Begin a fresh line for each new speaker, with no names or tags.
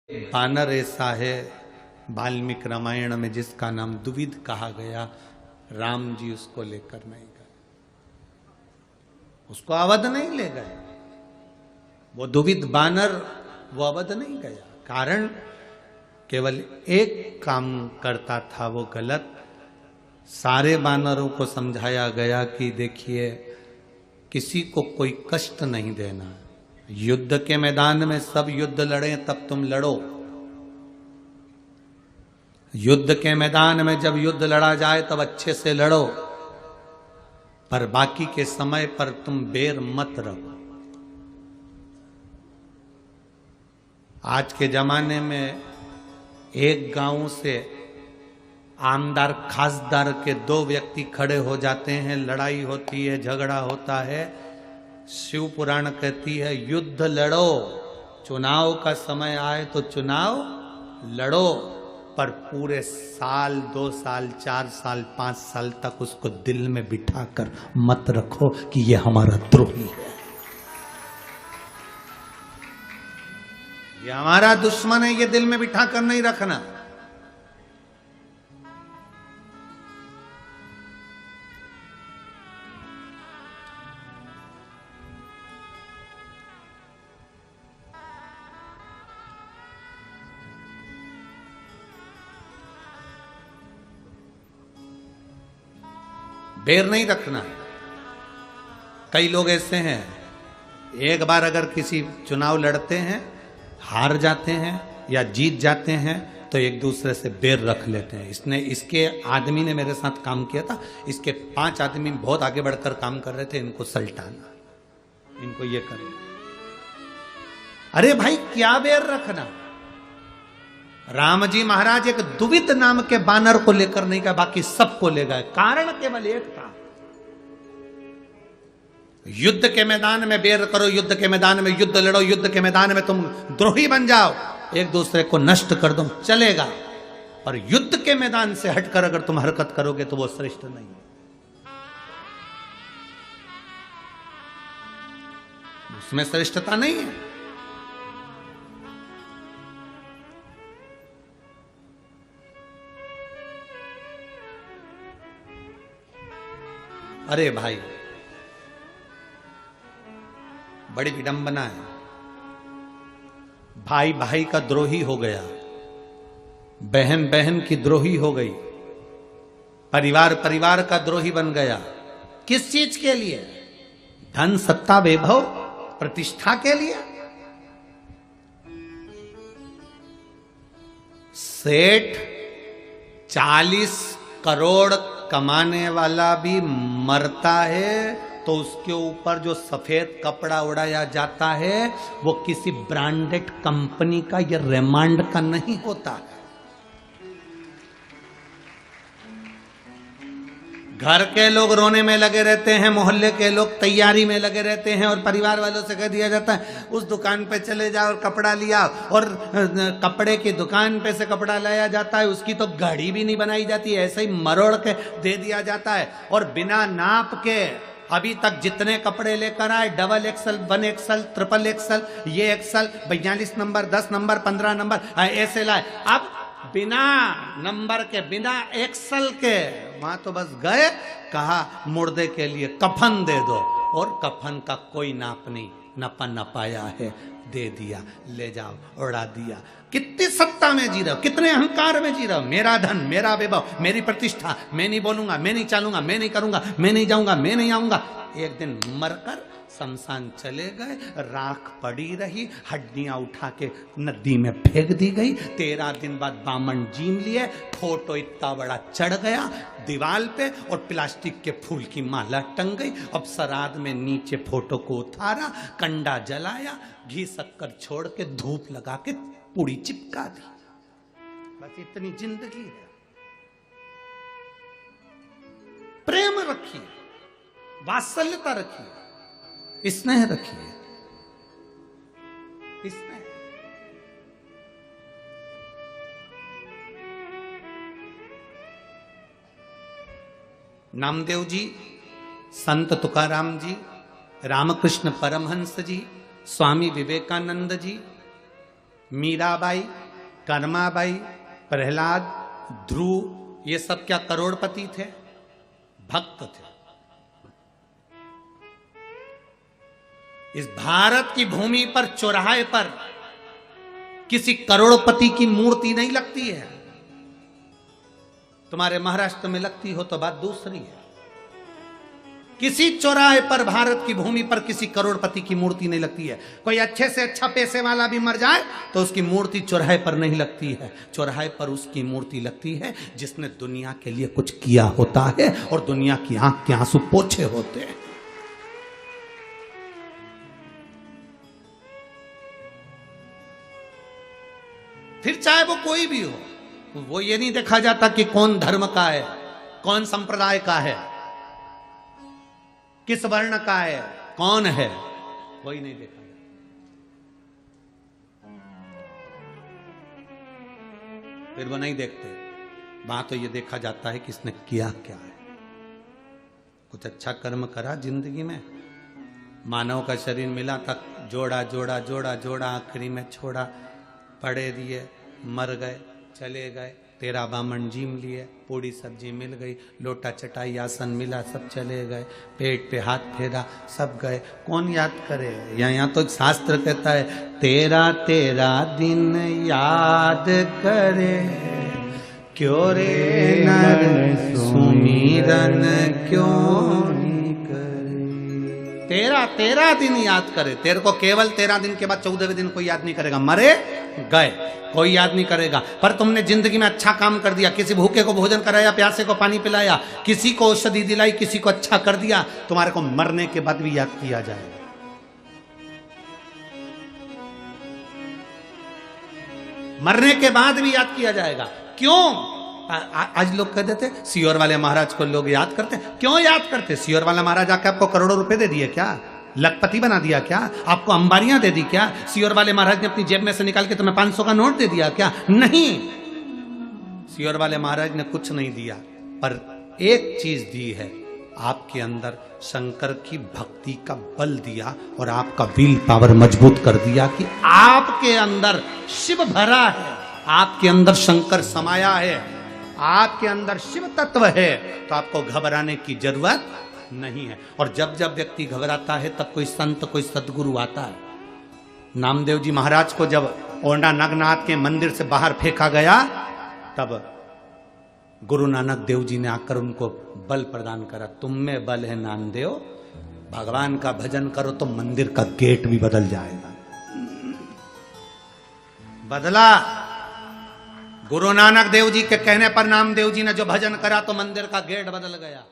बानर ऐसा है वाल्मीकि रामायण में जिसका नाम दुविध कहा गया, राम जी उसको लेकर नहीं गए, उसको अवध नहीं ले गए। वो दुविध बानर वो अवध नहीं गया, कारण केवल एक काम करता था वो गलत। सारे बानरों को समझाया गया कि देखिए किसी को कोई कष्ट नहीं देना, युद्ध के मैदान में सब युद्ध लड़े तब तुम लड़ो, युद्ध के मैदान में जब युद्ध लड़ा जाए तब अच्छे से लड़ो, पर बाकी के समय पर तुम बैर मत रखो। आज के जमाने में एक गांव से आमदार खासदार के दो व्यक्ति खड़े हो जाते हैं, लड़ाई होती है, झगड़ा होता है। शिव पुराण कहती है युद्ध लड़ो, चुनाव का समय आए तो चुनाव लड़ो, पर पूरे साल 2 साल 4 साल 5 साल तक उसको दिल में बिठाकर मत रखो कि ये हमारा द्रोही है, ये हमारा दुश्मन है, ये दिल में बिठाकर नहीं रखना। बैर नहीं रखना। कई लोग ऐसे हैं, एक बार अगर किसी चुनाव लड़ते हैं, हार जाते हैं या जीत जाते हैं तो एक दूसरे से बैर रख लेते हैं। इसके आदमी ने मेरे साथ काम किया था, इसके 5 आदमी बहुत आगे बढ़कर काम कर रहे थे, इनको सल्टाना, इनको ये करना। अरे भाई क्या बैर रखना। राम जी महाराज एक दुविध नाम के बानर को लेकर नहीं गए, बाकी सबको ले गए, कारण केवल एक था, युद्ध के मैदान में बैर करो, युद्ध के मैदान में युद्ध लड़ो, युद्ध के मैदान में तुम द्रोही बन जाओ, एक दूसरे को नष्ट कर दो, चलेगा, पर युद्ध के मैदान से हटकर अगर तुम हरकत करोगे तो वो श्रेष्ठ नहीं है, उसमें श्रेष्ठता नहीं है। अरे भाई बड़ी विडंबना है, भाई भाई का द्रोही हो गया, बहन बहन की द्रोही हो गई, परिवार परिवार का द्रोही बन गया। किस चीज के लिए? धन सत्ता वैभव प्रतिष्ठा के लिए। सेठ 40 करोड़ कमाने वाला भी मरता है तो उसके ऊपर जो सफेद कपड़ा उड़ाया जाता है वो किसी ब्रांडेड कंपनी का या रेमांड का नहीं होता। घर के लोग रोने में लगे रहते हैं, मोहल्ले के लोग तैयारी में लगे रहते हैं, और परिवार वालों से कह दिया जाता है उस दुकान पे चले जाओ और कपड़ा लिया, और कपड़े की दुकान पे से कपड़ा लाया जाता है, उसकी तो गाड़ी भी नहीं बनाई जाती, ऐसे ही मरोड़ के दे दिया जाता है, और बिना नाप के अभी तक जितने कपड़े लेकर आए, double XL, 1 XL, triple XL, ये एक्सल, 42 नंबर, 10 नंबर, 15 नंबर ऐसे लाए। अब बिना नंबर के, बिना एक्सल के, वहां तो बस गए, कहा मुर्दे के लिए कफन दे दो, और कफन का कोई नाप नहीं, नपा नपाया है, दे दिया, ले जाओ, उड़ा दिया। कितनी सत्ता में जी रहे हो, कितने अहंकार में जी रहे हो, मेरा धन, मेरा वैभव, मेरी प्रतिष्ठा, मैं नहीं बोलूंगा, मैं नहीं चलूंगा, मैं नहीं करूंगा, मैं नहीं जाऊंगा, मैं नहीं आऊंगा। एक दिन मरकर शमशान चले गए, राख पड़ी रही, हड्डियां उठा के नदी में फेंक दी गई। 13 दिन बाद बामन जीन लिए, फोटो इतना बड़ा चढ़ गया दीवाल पे, और प्लास्टिक के फूल की माला टंग गई। अब श्राद्ध में नीचे फोटो को उतारा, कंडा जलाया, घी शक्कर छोड़ के धूप लगा के पूड़ी चिपका दी। बस इतनी जिंदगी है। प्रेम रखिए, वात्सल्यता रखिए, स्नेह रखिए, स्नेह। नामदेव जी, संत तुकाराम जी, रामकृष्ण परमहंस जी, स्वामी विवेकानंद जी, मीराबाई, कर्माबाई, प्रहलाद, ध्रुव, ये सब क्या करोड़पति थे? भक्त थे। इस भारत की भूमि पर चौराहे पर किसी करोड़पति की मूर्ति नहीं लगती है। तुम्हारे महाराष्ट्र में लगती हो तो बात दूसरी है। किसी चौराहे पर भारत की भूमि पर किसी करोड़पति की मूर्ति नहीं लगती है। कोई अच्छे से अच्छा पैसे वाला भी मर जाए तो उसकी मूर्ति चौराहे पर नहीं लगती है। चौराहे पर उसकी मूर्ति लगती है जिसने दुनिया के लिए कुछ किया होता है और दुनिया की आंख के आंसू पोछे होते हैं। फिर चाहे वो कोई भी हो, वो ये नहीं देखा जाता कि कौन धर्म का है, कौन संप्रदाय का है, किस वर्ण का है, कौन है, कोई नहीं देखा जाता। फिर वो नहीं देखते। वहां तो ये देखा जाता है कि इसने किया क्या है। कुछ अच्छा कर्म करा जिंदगी में, मानव का शरीर मिला था, जोड़ा जोड़ा जोड़ा जोड़ा, आखिरी में छोड़ा, पड़े दिए, मर गए, चले गए, तेरा बामन जीम लिए, पूरी सब्जी मिल गई, लोटा चटाई आसन मिला, सब चले गए, पेट पे हाथ फेरा, सब गए, कौन याद करे? यहाँ तो शास्त्र कहता है तेरा तेरा दिन याद करे, क्यों रे नर सुमिरन क्यों करे। तेरा तेरा दिन याद करे। तेरे को केवल 13 दिन के बाद 14वें दिन कोई याद नहीं करेगा। मरे गए, कोई याद नहीं करेगा। पर तुमने जिंदगी में अच्छा काम कर दिया, किसी भूखे को भोजन कराया, प्यासे को पानी पिलाया, किसी को औषधि दिलाई, किसी को अच्छा कर दिया, तुम्हारे को मरने के बाद भी याद किया जाएगा। मरने के बाद भी याद किया जाएगा। क्यों? आज लोग कह देते सियोर वाले महाराज को लोग याद करते। क्यों याद करते? सियोर वाला महाराज आके आपको करोड़ों रुपए दे दिए क्या? लखपति बना दिया क्या? आपको अंबारियां दे दी क्या? सियोर वाले महाराज ने अपनी जेब में से निकाल के तुम्हें 500 का नोट दे दिया क्या? नहीं, सियोर वाले महाराज ने कुछ नहीं दिया, पर एक चीज दी है, आपके अंदर शंकर की भक्ति का बल दिया और आपका विल पावर मजबूत कर दिया कि आपके अंदर शिव भरा है, आपके अंदर शंकर समाया है, आपके अंदर शिव तत्व है, तो आपको घबराने की जरूरत नहीं है। और जब जब व्यक्ति घबराता है तब कोई संत, कोई सदगुरु आता है। नामदेव जी महाराज को जब ओंडा नागनाथ के मंदिर से बाहर फेंका गया, तब गुरु नानक देव जी ने आकर उनको बल प्रदान करा। तुम में बल है नामदेव, भगवान का भजन करो तो मंदिर का गेट भी बदल जाएगा। बदला। गुरु नानक देव जी के कहने पर नामदेव जी ने जो भजन करा तो मंदिर का गेट बदल गया।